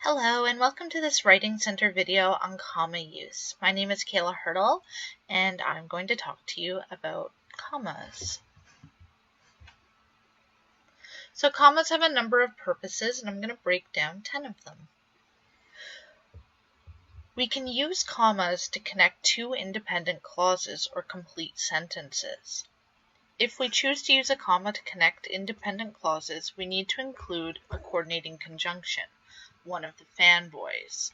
Hello and welcome to this Writing Center video on comma use. My name is Kala Hirtle and I'm going to talk to you about commas. So commas have a number of purposes and I'm going to break down 10 of them. We can use commas to connect two independent clauses or complete sentences. If we choose to use a comma to connect independent clauses, we need to include a coordinating conjunction, one of the fanboys,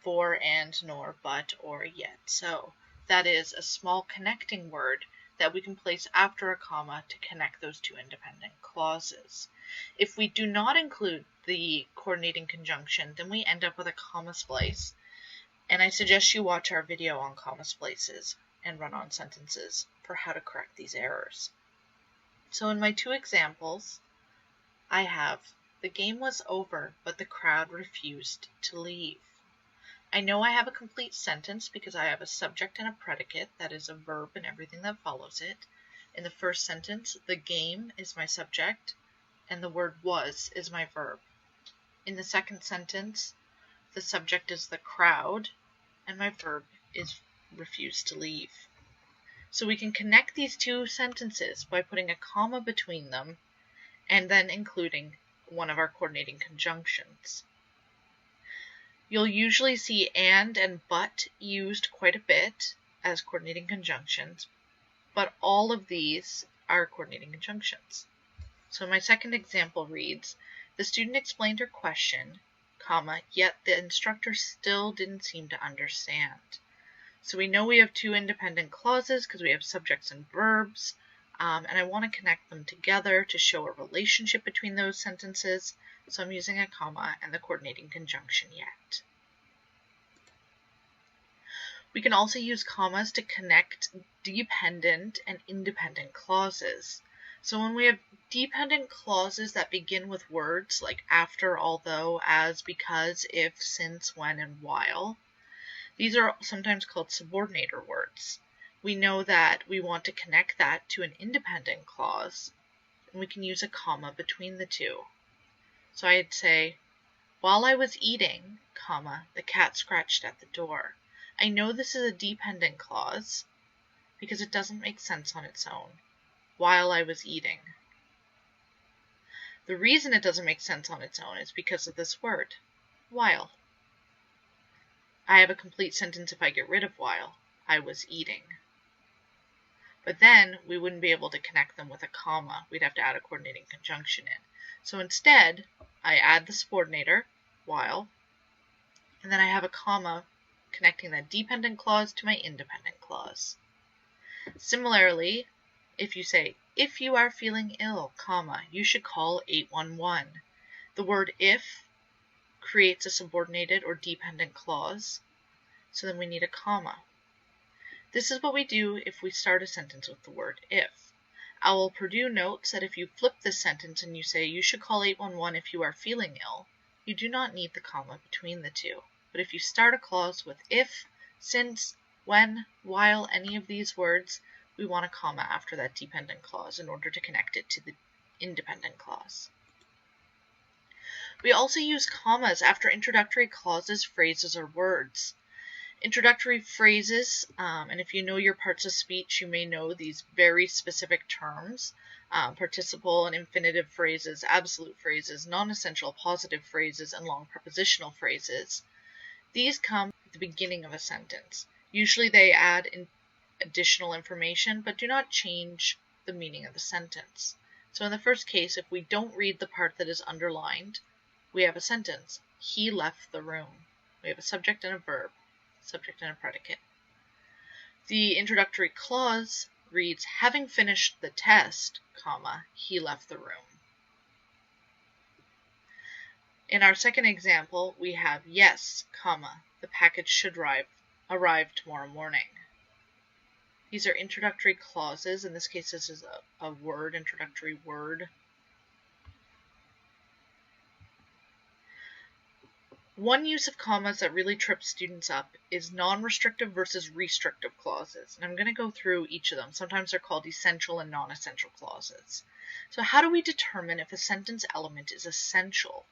for, and, nor, but, or, yet. So that is a small connecting word that we can place after a comma to connect those two independent clauses. If we do not include the coordinating conjunction, then we end up with a comma splice. And I suggest you watch our video on comma splices and run-on sentences for how to correct these errors. So in my two examples, I have, the game was over, but the crowd refused to leave. I know I have a complete sentence because I have a subject and a predicate, that is a verb and everything that follows it. In the first sentence, the game is my subject and the word was is my verb. In the second sentence, the subject is the crowd and my verb is refused to leave. So we can connect these two sentences by putting a comma between them and then including one of our coordinating conjunctions. You'll usually see and but used quite a bit as coordinating conjunctions, but all of these are coordinating conjunctions. So my second example reads, the student explained her question, comma, yet the instructor still didn't seem to understand. So we know we have two independent clauses because we have subjects and verbs, and I want to connect them together to show a relationship between those sentences, so I'm using a comma and the coordinating conjunction yet. We can also use commas to connect dependent and independent clauses. So when we have dependent clauses that begin with words like after, although, as, because, if, since, when, and while, these are sometimes called subordinator words. We know that we want to connect that to an independent clause, and we can use a comma between the two. So I'd say, while I was eating, comma, the cat scratched at the door. I know this is a dependent clause because it doesn't make sense on its own. While I was eating. The reason it doesn't make sense on its own is because of this word, while. I have a complete sentence if I get rid of while. I was eating. But then we wouldn't be able to connect them with a comma. We'd have to add a coordinating conjunction in. So instead, I add the subordinator, while, and then I have a comma connecting that dependent clause to my independent clause. Similarly, if you say, if you are feeling ill, comma, you should call 811. The word if creates a subordinated or dependent clause, so then we need a comma. This is what we do if we start a sentence with the word if. Owl Purdue notes that if you flip this sentence and you say you should call 811 if you are feeling ill, you do not need the comma between the two. But if you start a clause with if, since, when, while, any of these words, we want a comma after that dependent clause in order to connect it to the independent clause. We also use commas after introductory clauses, phrases, or words. Introductory phrases, and if you know your parts of speech, you may know these very specific terms, participle and infinitive phrases, absolute phrases, non-essential positive phrases, and long prepositional phrases. These come at the beginning of a sentence. Usually they add additional information, but do not change the meaning of the sentence. So in the first case, if we don't read the part that is underlined, we have a sentence. He left the room. We have a subject and a verb, subject and a predicate. The introductory clause reads, having finished the test, comma, he left the room. In our second example, we have yes, comma, the package should arrive tomorrow morning. These are introductory clauses. In this case, this is a word, introductory word. One use of commas that really trips students up is non-restrictive versus restrictive clauses. And I'm going to go through each of them. Sometimes they're called essential and non-essential clauses. So how do we determine if a sentence element is essential?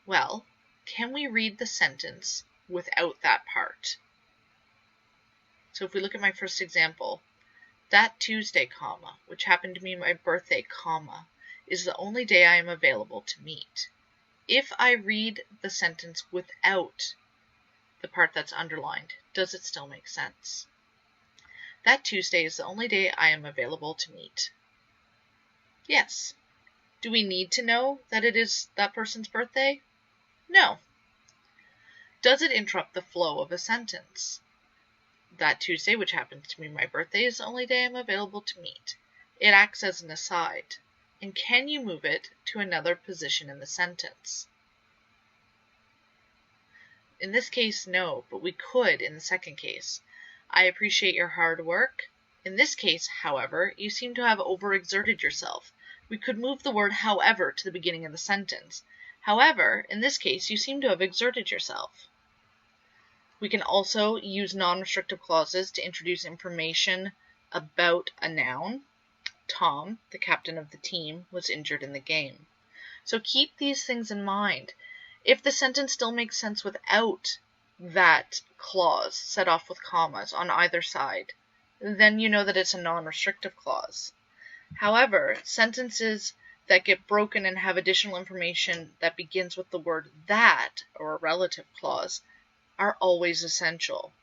Well, can we read the sentence without that part? So if we look at my first example, that Tuesday, comma, which happened to be my birthday, comma, is the only day I am available to meet. If I read the sentence without the part that's underlined, does it still make sense? That Tuesday is the only day I am available to meet. Yes. Do we need to know that it is that person's birthday? No. Does it interrupt the flow of a sentence? That Tuesday, which happens to be my birthday, is the only day I'm available to meet. It acts as an aside. And can you move it to another position in the sentence? In this case, no, but we could in the second case. I appreciate your hard work. In this case, however, you seem to have overexerted yourself. We could move the word however to the beginning of the sentence. However, in this case, you seem to have exerted yourself. We can also use non-restrictive clauses to introduce information about a noun. Tom, the captain of the team, was injured in the game. So keep these things in mind. If the sentence still makes sense without that clause set off with commas on either side, then you know that it's a non-restrictive clause. However, sentences that get broken and have additional information that begins with the word that, or a relative clause, are always essential.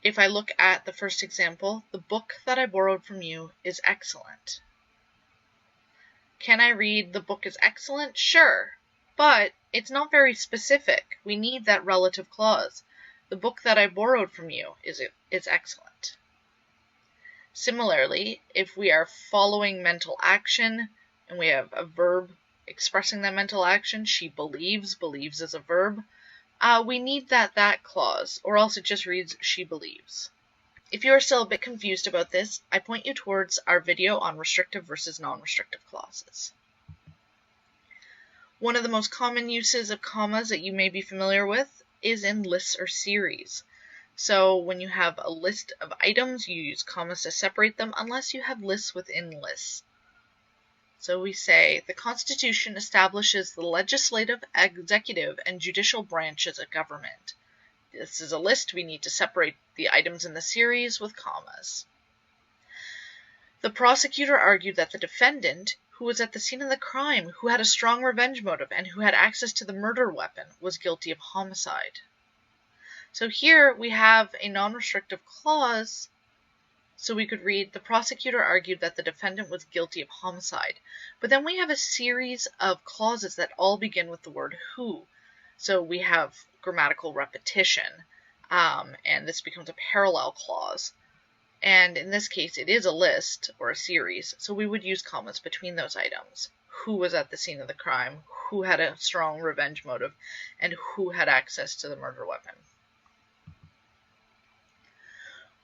If I look at the first example, the book that I borrowed from you is excellent. Can I read the book is excellent? Sure, but it's not very specific. We need that relative clause. The book that I borrowed from you is excellent. Similarly, if we are following mental action and we have a verb expressing that mental action, she believes is a verb, we need that clause, or else it just reads she believes. If you are still a bit confused about this, I point you towards our video on restrictive versus non-restrictive clauses. One of the most common uses of commas that you may be familiar with is in lists or series. So when you have a list of items, you use commas to separate them unless you have lists within lists. So we say, the Constitution establishes the legislative, executive, and judicial branches of government. This is a list. We need to separate the items in the series with commas. The prosecutor argued that the defendant, who was at the scene of the crime, who had a strong revenge motive, and who had access to the murder weapon, was guilty of homicide. So here we have a non-restrictive clause, so we could read, the prosecutor argued that the defendant was guilty of homicide. But then we have a series of clauses that all begin with the word who. So we have grammatical repetition, and this becomes a parallel clause. And in this case, it is a list or a series, so we would use commas between those items. Who was at the scene of the crime, who had a strong revenge motive, and who had access to the murder weapon.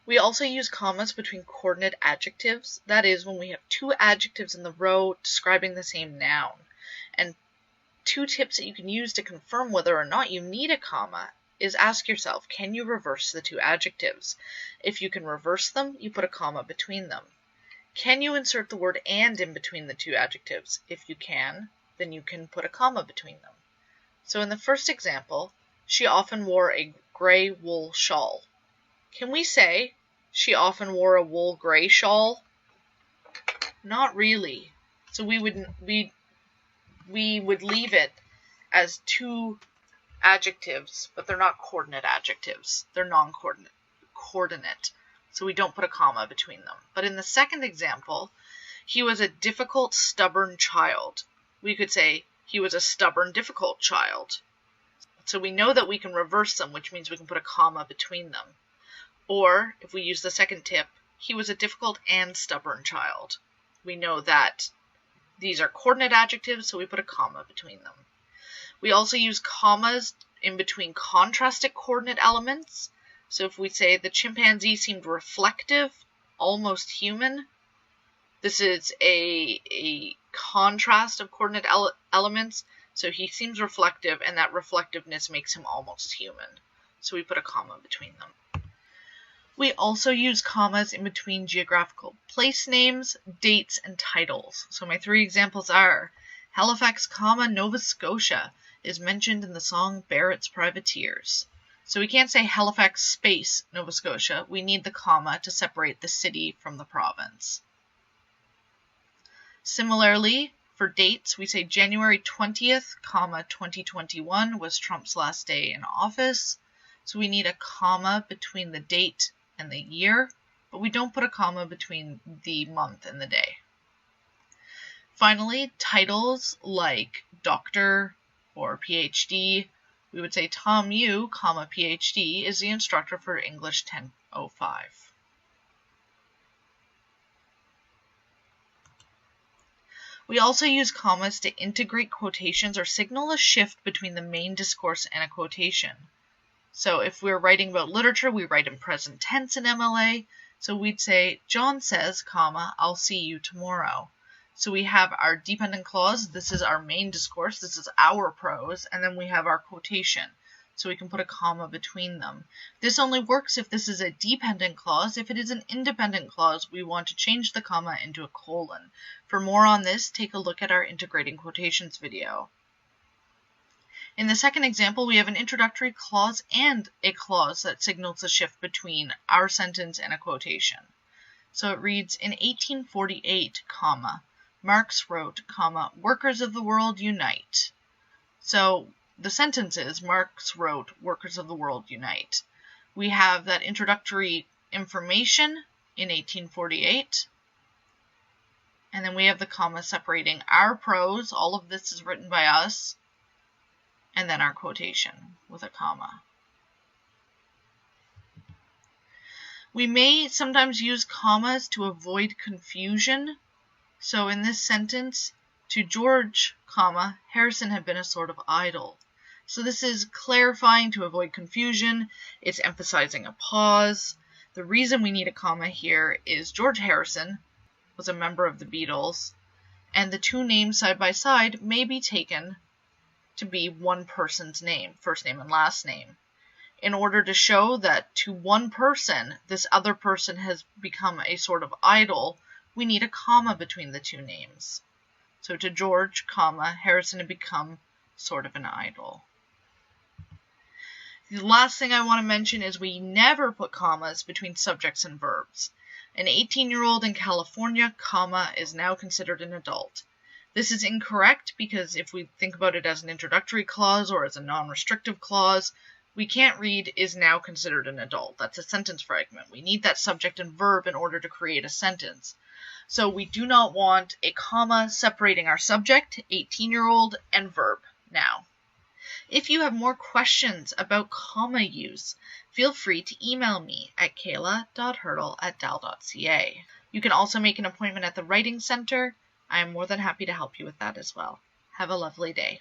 We also use commas between coordinate adjectives. That is, when we have two adjectives in the row describing the same noun. And two tips that you can use to confirm whether or not you need a comma is ask yourself, can you reverse the two adjectives? If you can reverse them, you put a comma between them. Can you insert the word and in between the two adjectives? If you can, then you can put a comma between them. So in the first example, she often wore a gray wool shawl. Can we say she often wore a wool gray shawl? Not really. So we would leave it as two adjectives, but they're not coordinate adjectives. They're non-coordinate. So we don't put a comma between them. But in the second example, he was a difficult, stubborn child. We could say he was a stubborn, difficult child. So we know that we can reverse them, which means we can put a comma between them. Or, if we use the second tip, he was a difficult and stubborn child. We know that these are coordinate adjectives, so we put a comma between them. We also use commas in between contrasted coordinate elements. So if we say the chimpanzee seemed reflective, almost human, this is a contrast of coordinate elements. So he seems reflective, and that reflectiveness makes him almost human. So we put a comma between them. We also use commas in between geographical place names, dates, and titles. So my three examples are, Halifax, Nova Scotia is mentioned in the song Barrett's Privateers. So we can't say Halifax space Nova Scotia. We need the comma to separate the city from the province. Similarly, for dates, we say January 20th, 2021 was Trump's last day in office. So we need a comma between the date and the year, but we don't put a comma between the month and the day. Finally, titles like Doctor or PhD, we would say Tom Yu, PhD, is the instructor for English 1005. We also use commas to integrate quotations or signal a shift between the main discourse and a quotation. So if we're writing about literature, we write in present tense in MLA. So we'd say, John says, I'll see you tomorrow. So we have our dependent clause, this is our main discourse, this is our prose, and then we have our quotation. So we can put a comma between them. This only works if this is a dependent clause. If it is an independent clause, we want to change the comma into a colon. For more on this, take a look at our integrating quotations video. In the second example, we have an introductory clause and a clause that signals a shift between our sentence and a quotation. So it reads, in 1848, Marx wrote, workers of the world unite. So the sentence is, Marx wrote, workers of the world unite. We have that introductory information in 1848. And then we have the comma separating our prose, all of this is written by us, and then our quotation with a comma. We may sometimes use commas to avoid confusion. So in this sentence, to George, Harrison had been a sort of idol. So this is clarifying to avoid confusion. It's emphasizing a pause. The reason we need a comma here is George Harrison was a member of the Beatles, and the two names side by side may be taken to be one person's name, first name and last name. In order to show that to one person, this other person has become a sort of idol, we need a comma between the two names. So to George, Harrison had become sort of an idol. The last thing I want to mention is we never put commas between subjects and verbs. An 18-year-old in California, is now considered an adult. This is incorrect because if we think about it as an introductory clause or as a non-restrictive clause, we can't read is now considered an adult. That's a sentence fragment. We need that subject and verb in order to create a sentence. So we do not want a comma separating our subject, 18-year-old, and verb now. If you have more questions about comma use, feel free to email me at kayla.hirtle@dal.ca. You can also make an appointment at the Writing Center. I am more than happy to help you with that as well. Have a lovely day.